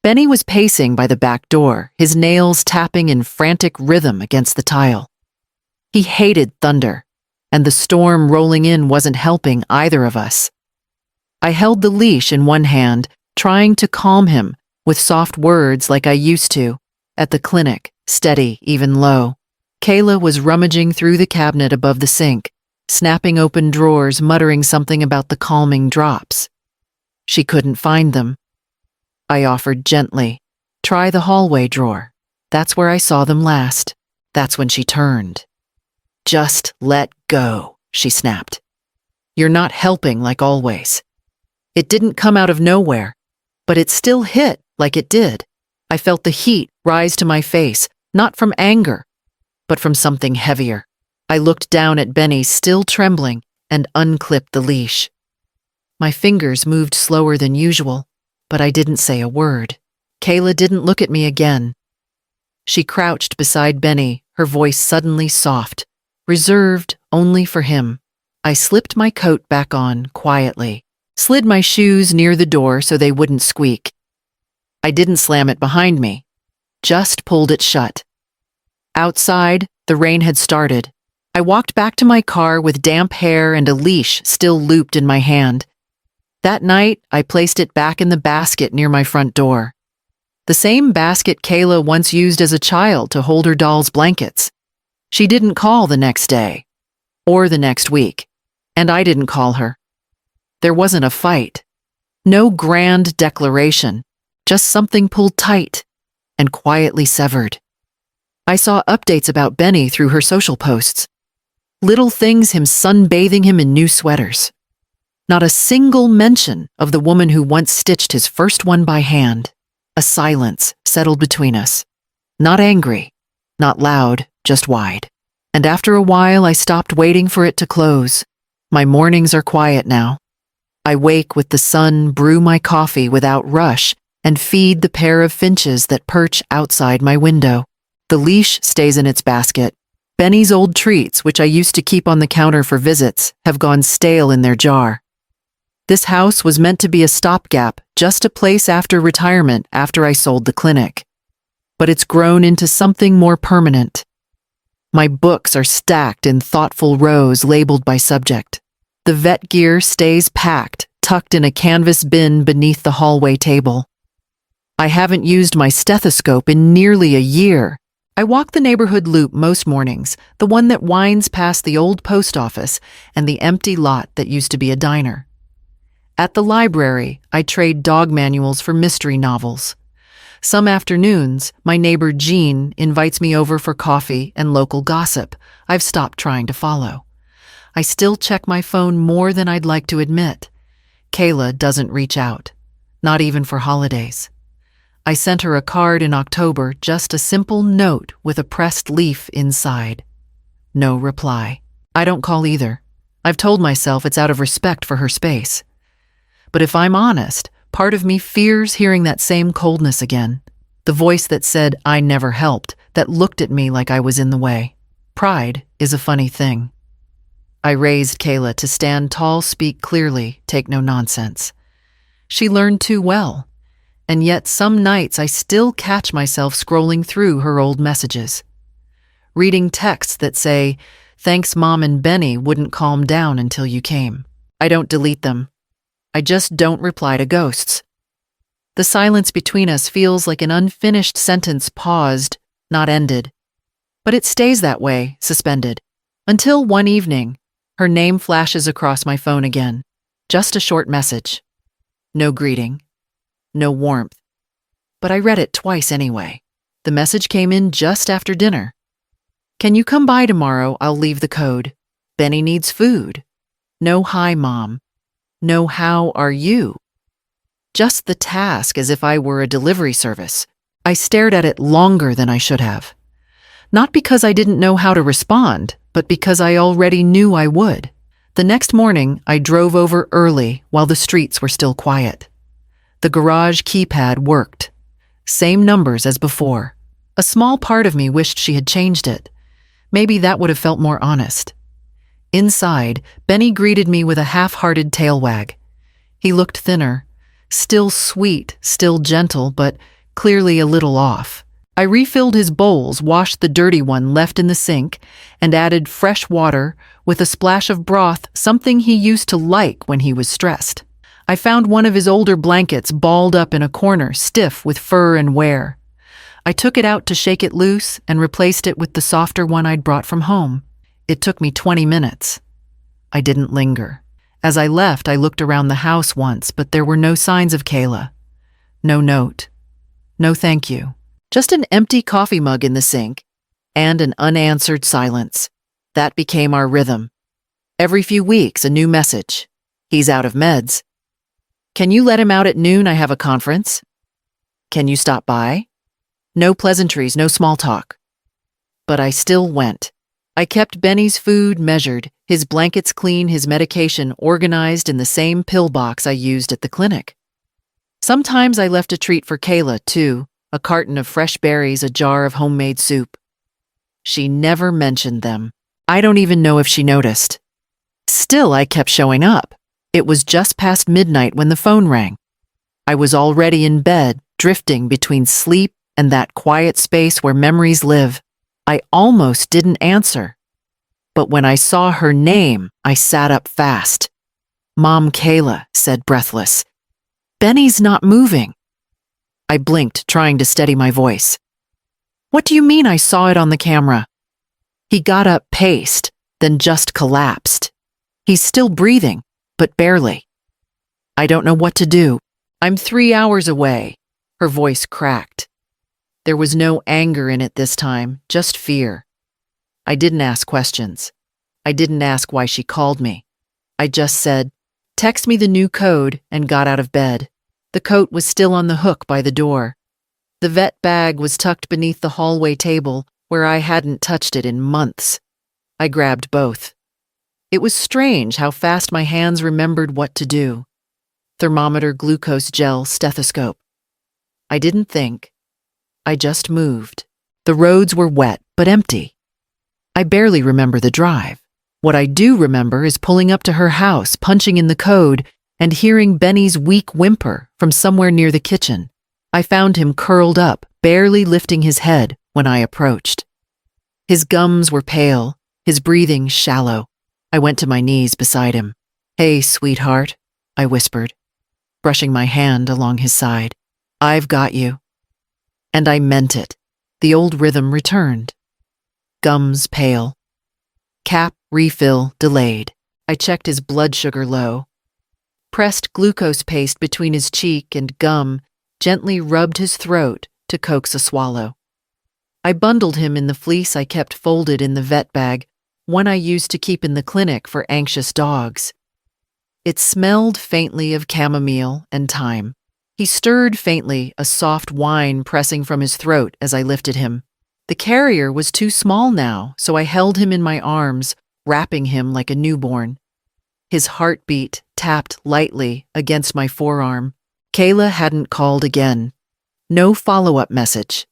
Benny was pacing by the back door, his nails tapping in frantic rhythm against the tile. He hated thunder, and the storm rolling in wasn't helping either of us. I held the leash in one hand, trying to calm him with soft words like I used to, at the clinic, steady, even low. Kayla was rummaging through the cabinet above the sink, snapping open drawers, muttering something about the calming drops. She couldn't find them. I offered gently, "Try the hallway drawer. That's where I saw them last." That's when she turned. "Just let go," she snapped. "You're not helping like always." It didn't come out of nowhere, but it still hit like it did. I felt the heat rise to my face, not from anger, but from something heavier. I looked down at Benny, still trembling, and unclipped the leash. My fingers moved slower than usual, but I didn't say a word. Kayla didn't look at me again. She crouched beside Benny, her voice suddenly soft, reserved only for him. I slipped my coat back on quietly, slid my shoes near the door so they wouldn't squeak. I didn't slam it behind me, just pulled it shut. Outside, the rain had started. I walked back to my car with damp hair and a leash still looped in my hand. That night, I placed it back in the basket near my front door. The same basket Kayla once used as a child to hold her doll's blankets. She didn't call the next day, or the next week, and I didn't call her. There wasn't a fight. No grand declaration, just something pulled tight and quietly severed. I saw updates about Benny through her social posts. Little things, him sunbathing him in new sweaters. Not a single mention of the woman who once stitched his first one by hand. A silence settled between us. Not angry, not loud, just wide. And after a while, I stopped waiting for it to close. My mornings are quiet now. I wake with the sun, brew my coffee without rush, and feed the pair of finches that perch outside my window. The leash stays in its basket. Benny's old treats, which I used to keep on the counter for visits, have gone stale in their jar. This house was meant to be a stopgap, just a place after retirement after I sold the clinic. But it's grown into something more permanent. My books are stacked in thoughtful rows labeled by subject. The vet gear stays packed, tucked in a canvas bin beneath the hallway table. I haven't used my stethoscope in nearly a year. I walk the neighborhood loop most mornings, the one that winds past the old post office and the empty lot that used to be a diner. At the library, I trade dog manuals for mystery novels. Some afternoons, my neighbor Jean invites me over for coffee and local gossip I've stopped trying to follow. I still check my phone more than I'd like to admit. Kayla doesn't reach out, not even for holidays. I sent her a card in October, just a simple note with a pressed leaf inside. No reply. I don't call either. I've told myself it's out of respect for her space. But if I'm honest, part of me fears hearing that same coldness again. The voice that said I never helped, that looked at me like I was in the way. Pride is a funny thing. I raised Kayla to stand tall, speak clearly, take no nonsense. She learned too well. And yet some nights I still catch myself scrolling through her old messages. Reading texts that say, "Thanks Mom and Benny wouldn't calm down until you came." I don't delete them. I just don't reply to ghosts. The silence between us feels like an unfinished sentence paused, not ended. But it stays that way, suspended. Until one evening, her name flashes across my phone again. Just a short message. No greeting. No warmth. But I read it twice anyway. The message came in just after dinner. "Can you come by tomorrow? I'll leave the code. Benny needs food." No "Hi, Mom." No "How are you?" Just the task, as if I were a delivery service. I stared at it longer than I should have. Not because I didn't know how to respond, but because I already knew I would. The next morning, I drove over early while the streets were still quiet. The garage keypad worked. Same numbers as before. A small part of me wished she had changed it. Maybe that would have felt more honest. Inside, Benny greeted me with a half-hearted tail wag. He looked thinner, Still sweet, still gentle, but clearly a little off. I refilled his bowls, washed the dirty one left in the sink, and added fresh water with a splash of broth, something he used to like when he was stressed. I found one of his older blankets balled up in a corner, stiff with fur and wear. I took it out to shake it loose and replaced it with the softer one I'd brought from home. It took me 20 minutes. I didn't linger. As I left, I looked around the house once, but there were no signs of Kayla. No note. No thank you. Just an empty coffee mug in the sink and an unanswered silence. That became our rhythm. Every few weeks, a new message. He's out of meds. Can you let him out at noon? I have a conference. Can you stop by? No pleasantries, no small talk. But I still went. I kept Benny's food measured, his blankets clean, his medication organized in the same pill box I used at the clinic. Sometimes I left a treat for Kayla, too, a carton of fresh berries, a jar of homemade soup. She never mentioned them. I don't even know if she noticed. Still, I kept showing up. It was just past midnight when the phone rang. I was already in bed, drifting between sleep and that quiet space where memories live. I almost didn't answer. But when I saw her name, I sat up fast. Mom Kayla said, breathless. Benny's not moving. I blinked, trying to steady my voice. What do you mean I saw it on the camera? He got up, paced, then just collapsed. He's still breathing, but barely. I don't know what to do. I'm 3 hours away. Her voice cracked. There was no anger in it this time, just fear. I didn't ask questions. I didn't ask why she called me. I just said, text me the new code, and got out of bed. The coat was still on the hook by the door. The vet bag was tucked beneath the hallway table, where I hadn't touched it in months. I grabbed both. It was strange how fast my hands remembered what to do. Thermometer, glucose gel, stethoscope. I didn't think. I just moved. The roads were wet, but empty. I barely remember the drive. What I do remember is pulling up to her house, punching in the code, and hearing Benny's weak whimper from somewhere near the kitchen. I found him curled up, barely lifting his head when I approached. His gums were pale, his breathing shallow. I went to my knees beside him. Hey, sweetheart, I whispered, brushing my hand along his side. I've got you. And I meant it. The old rhythm returned. Gums pale. Cap refill delayed. I checked his blood sugar low. Pressed glucose paste between his cheek and gum, gently rubbed his throat to coax a swallow. I bundled him in the fleece I kept folded in the vet bag, one I used to keep in the clinic for anxious dogs. It smelled faintly of chamomile and thyme. He stirred faintly, a soft whine pressing from his throat as I lifted him. The carrier was too small now, so I held him in my arms, wrapping him like a newborn. His heartbeat tapped lightly against my forearm. Kayla hadn't called again. No follow-up message.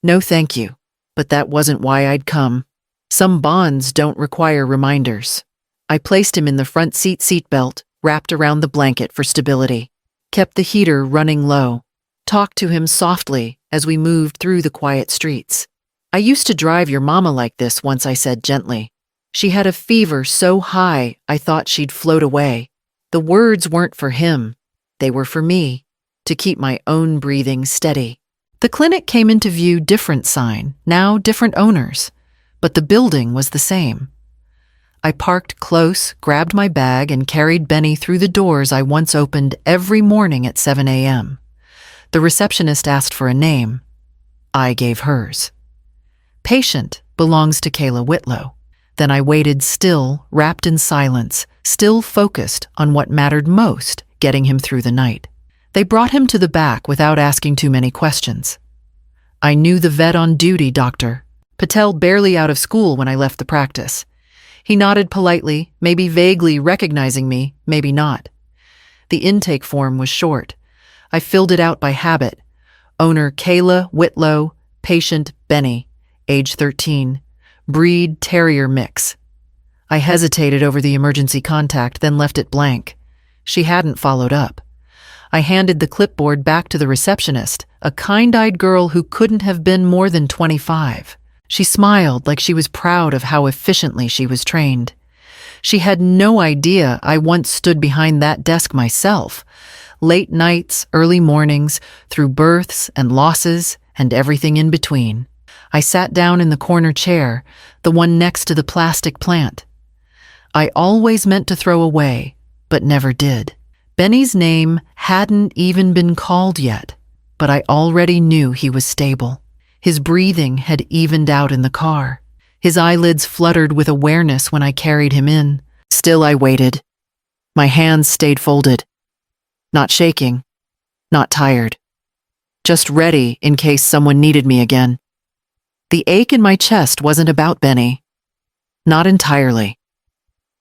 No thank you, but that wasn't why I'd come. Some bonds don't require reminders. I placed him in the front seatbelt, wrapped around the blanket for stability. Kept the heater running low. Talked to him softly as we moved through the quiet streets. I used to drive your mama like this, once I said gently. She had a fever so high I thought she'd float away. The words weren't for him. They were for me, to keep my own breathing steady. The clinic came into view, different sign, now different owners, but the building was the same. I parked close, grabbed my bag, and carried Benny through the doors I once opened every morning at 7 a.m. The receptionist asked for a name. I gave hers. Patient belongs to Kayla Whitlow. Then I waited still, wrapped in silence, still focused on what mattered most, getting him through the night. They brought him to the back without asking too many questions. I knew the vet on duty, Dr. Patel, barely out of school when I left the practice. He nodded politely, maybe vaguely recognizing me, maybe not. The intake form was short. I filled it out by habit. Owner Kayla Whitlow, patient Benny, age 13, breed terrier mix. I hesitated over the emergency contact, then left it blank. She hadn't followed up. I handed the clipboard back to the receptionist, a kind-eyed girl who couldn't have been more than 25. She smiled like she was proud of how efficiently she was trained. She had no idea I once stood behind that desk myself. Late nights, early mornings, through births and losses and everything in between. I sat down in the corner chair, the one next to the plastic plant. I always meant to throw away, but never did. Benny's name hadn't even been called yet, but I already knew he was stable. His breathing had evened out in the car. His eyelids fluttered with awareness when I carried him in. Still I waited. My hands stayed folded. Not shaking, not tired. Just ready in case someone needed me again. The ache in my chest wasn't about Benny. Not entirely.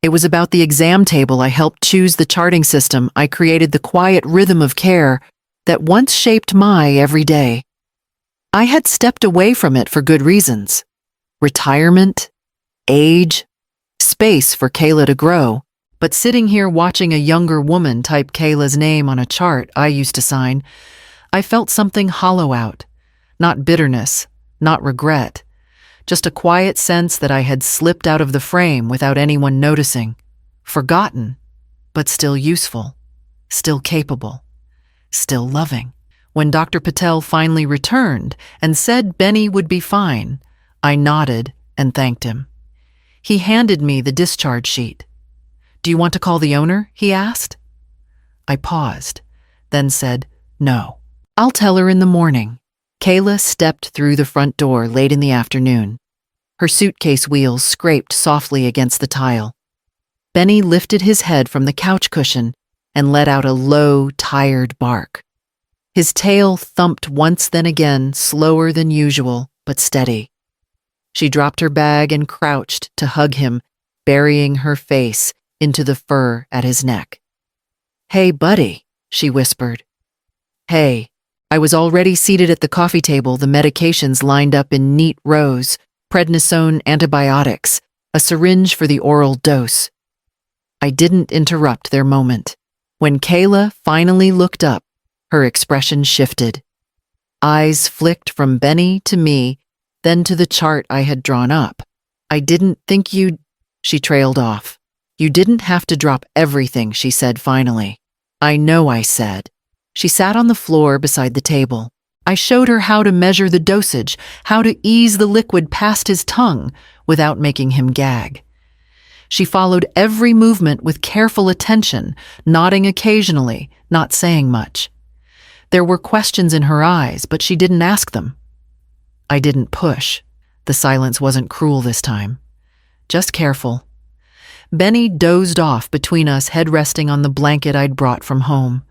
It was about the exam table I helped choose, the charting system I created, the quiet rhythm of care that once shaped my every day. I had stepped away from it for good reasons. Retirement, age, space for Kayla to grow. But sitting here watching a younger woman type Kayla's name on a chart I used to sign, I felt something hollow out. Not bitterness, not regret. Just a quiet sense that I had slipped out of the frame without anyone noticing. Forgotten, but still useful. Still capable. Still loving. When Dr. Patel finally returned and said Benny would be fine, I nodded and thanked him. He handed me the discharge sheet. "Do you want to call the owner?" he asked. I paused, then said, "No. I'll tell her in the morning." Kayla stepped through the front door late in the afternoon. Her suitcase wheels scraped softly against the tile. Benny lifted his head from the couch cushion and let out a low, tired bark. His tail thumped once, then again, slower than usual, but steady. She dropped her bag and crouched to hug him, burying her face into the fur at his neck. "Hey, buddy," she whispered. "Hey." I was already seated at the coffee table, the medications lined up in neat rows, prednisone antibiotics, a syringe for the oral dose. I didn't interrupt their moment. When Kayla finally looked up, her expression shifted. Eyes flicked from Benny to me, then to the chart I had drawn up. "I didn't think you'd—" She trailed off. "You didn't have to drop everything," she said finally. "I know," I said. She sat on the floor beside the table. I showed her how to measure the dosage, how to ease the liquid past his tongue without making him gag. She followed every movement with careful attention, nodding occasionally, not saying much. There were questions in her eyes, but she didn't ask them. I didn't push. The silence wasn't cruel this time. Just careful. Benny dozed off between us, head resting on the blanket I'd brought from home.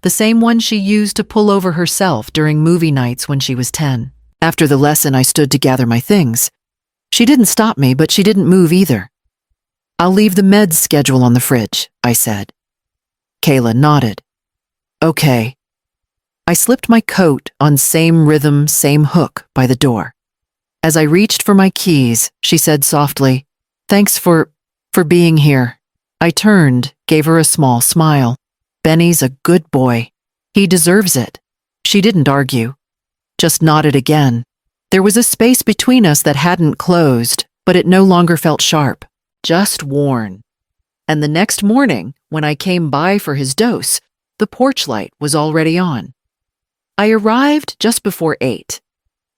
The same one she used to pull over herself during movie nights when she was 10. After the lesson, I stood to gather my things. She didn't stop me, but she didn't move either. "I'll leave the meds schedule on the fridge," I said. Kayla nodded. "Okay." I slipped my coat on same rhythm, same hook by the door. As I reached for my keys, she said softly, "Thanks for being here." I turned, gave her a small smile. "Benny's a good boy. He deserves it." She didn't argue, just nodded again. There was a space between us that hadn't closed, but it no longer felt sharp, just worn. And the next morning, when I came by for his dose, the porch light was already on. I arrived just before 8.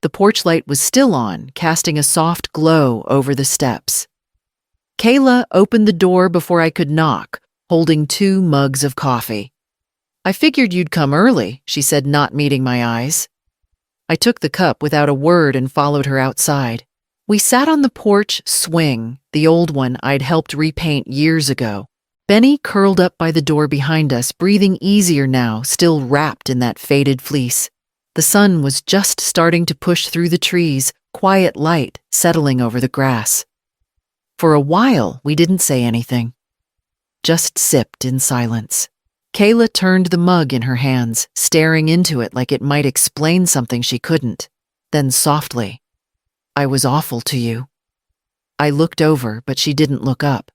The porch light was still on, casting a soft glow over the steps. Kayla opened the door before I could knock, holding 2 mugs of coffee. "I figured you'd come early," she said, not meeting my eyes. I took the cup without a word and followed her outside. We sat on the porch swing, the old one I'd helped repaint years ago. Benny curled up by the door behind us, breathing easier now, still wrapped in that faded fleece. The sun was just starting to push through the trees, quiet light settling over the grass. For a while, we didn't say anything. Just sipped in silence. Kayla turned the mug in her hands, staring into it like it might explain something she couldn't. Then softly, "I was awful to you." I looked over, but she didn't look up.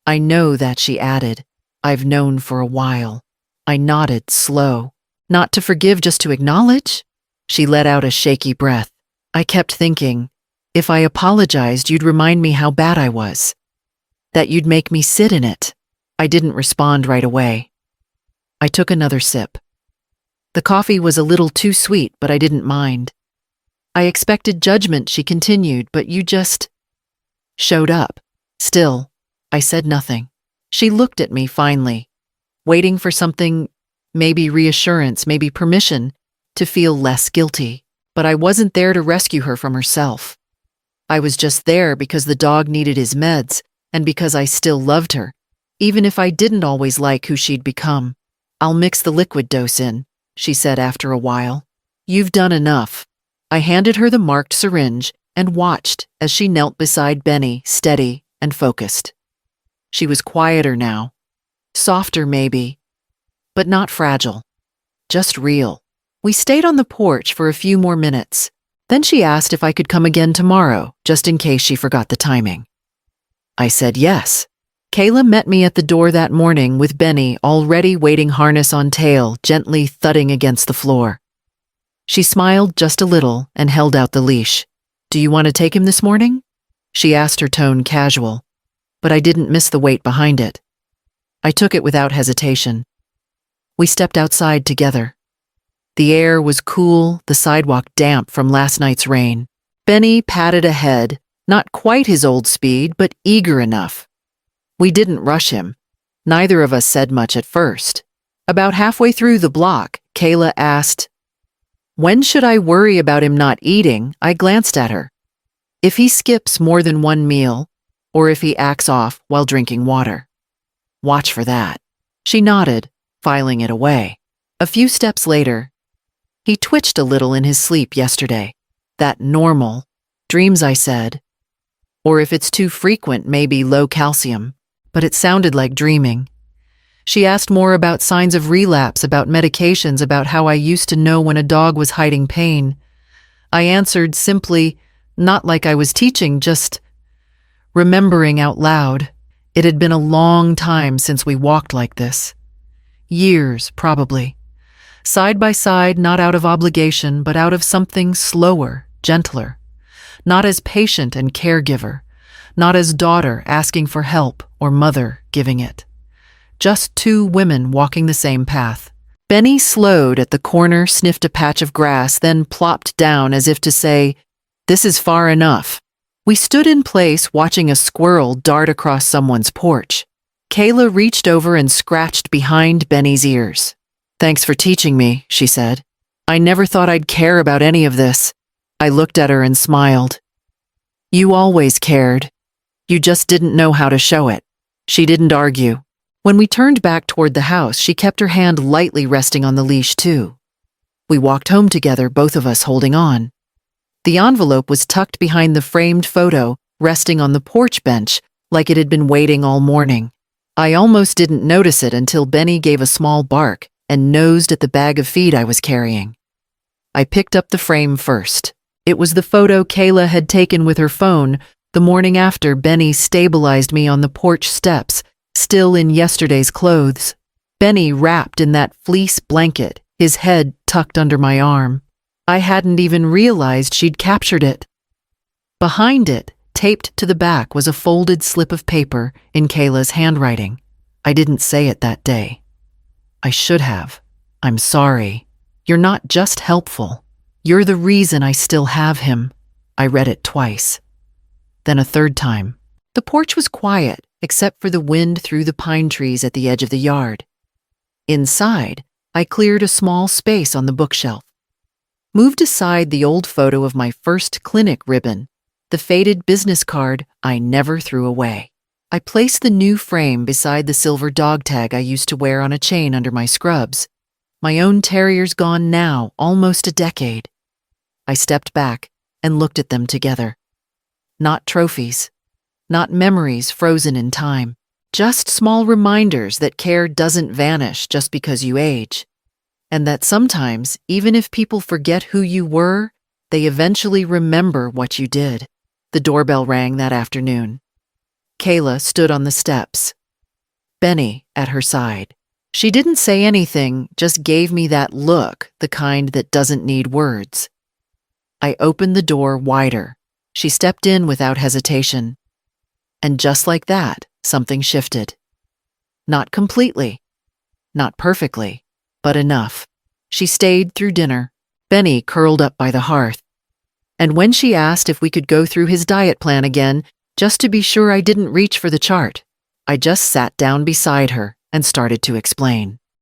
"I know that," she added. "I've known for a while." I nodded, slow. Not to forgive, just to acknowledge? She let out a shaky breath. I kept thinking, if I apologized, you'd remind me how bad I was. That you'd make me sit in it. I didn't respond right away. I took another sip. The coffee was a little too sweet, but I didn't mind. I expected judgment, she continued, but you just showed up. Still, I said nothing. She looked at me finally, waiting for something, maybe reassurance, maybe permission, to feel less guilty. But I wasn't there to rescue her from herself. I was just there because the dog needed his meds and because I still loved her, even if I didn't always like who she'd become. I'll mix the liquid dose in, she said after a while. You've done enough. I handed her the marked syringe and watched as she knelt beside Benny, steady and focused. She was quieter now, softer maybe, but not fragile, just real. We stayed on the porch for a few more minutes. Then she asked if I could come again tomorrow, just in case she forgot the timing. I said yes. Kayla met me at the door that morning with Benny already waiting, harness on tail, gently thudding against the floor. She smiled just a little and held out the leash. Do you want to take him this morning? She asked, her tone casual, but I didn't miss the weight behind it. I took it without hesitation. We stepped outside together. The air was cool, the sidewalk damp from last night's rain. Benny padded ahead, not quite his old speed, but eager enough. We didn't rush him. Neither of us said much at first. About halfway through the block, Kayla asked, when should I worry about him not eating? I glanced at her. If he skips more than one meal, or if he acts off while drinking water. Watch for that. She nodded, filing it away. A few steps later, he twitched a little in his sleep yesterday. That normal. Dreams, I said. Or if it's too frequent, maybe low calcium. But it sounded like dreaming. She asked more about signs of relapse, about medications, about how I used to know when a dog was hiding pain. I answered simply, not like I was teaching, just remembering out loud. It had been a long time since we walked like this. Years, probably. Side by side, not out of obligation, but out of something slower, gentler. Not as patient and caregiver. Not as daughter asking for help or mother giving it. Just two women walking the same path. Benny slowed at the corner, sniffed a patch of grass, then plopped down as if to say, this is far enough. We stood in place watching a squirrel dart across someone's porch. Kayla reached over and scratched behind Benny's ears. Thanks for teaching me, she said. I never thought I'd care about any of this. I looked at her and smiled. You always cared. You just didn't know how to show it. She didn't argue. When we turned back toward the house, she kept her hand lightly resting on the leash too. We walked home together, both of us holding on. The envelope was tucked behind the framed photo, resting on the porch bench, like it had been waiting all morning. I almost didn't notice it until Benny gave a small bark and nosed at the bag of feed I was carrying. I picked up the frame first. It was the photo Kayla had taken with her phone the morning after Benny stabilized me on the porch steps, still in yesterday's clothes. Benny wrapped in that fleece blanket, his head tucked under my arm. I hadn't even realized she'd captured it. Behind it, taped to the back, was a folded slip of paper in Kayla's handwriting. I didn't say it that day. I should have. I'm sorry. You're not just helpful. You're the reason I still have him. I read it twice. Then a third time. The porch was quiet, except for the wind through the pine trees at the edge of the yard. Inside, I cleared a small space on the bookshelf. Moved aside the old photo of my first clinic ribbon, the faded business card I never threw away. I placed the new frame beside the silver dog tag I used to wear on a chain under my scrubs. My own terrier's gone now, almost a decade. I stepped back and looked at them together. Not trophies. Not memories frozen in time, just small reminders that care doesn't vanish just because you age, and that sometimes, even if people forget who you were, they eventually remember what you did. The doorbell rang that afternoon. Kayla stood on the steps. Benny at her side. She didn't say anything, just gave me that look, the kind that doesn't need words. I opened the door wider. She stepped in without hesitation. And just like that, something shifted. Not completely, not perfectly, but enough. She stayed through dinner, Benny curled up by the hearth. And when she asked if we could go through his diet plan again, just to be sure I didn't reach for the chart, I just sat down beside her and started to explain.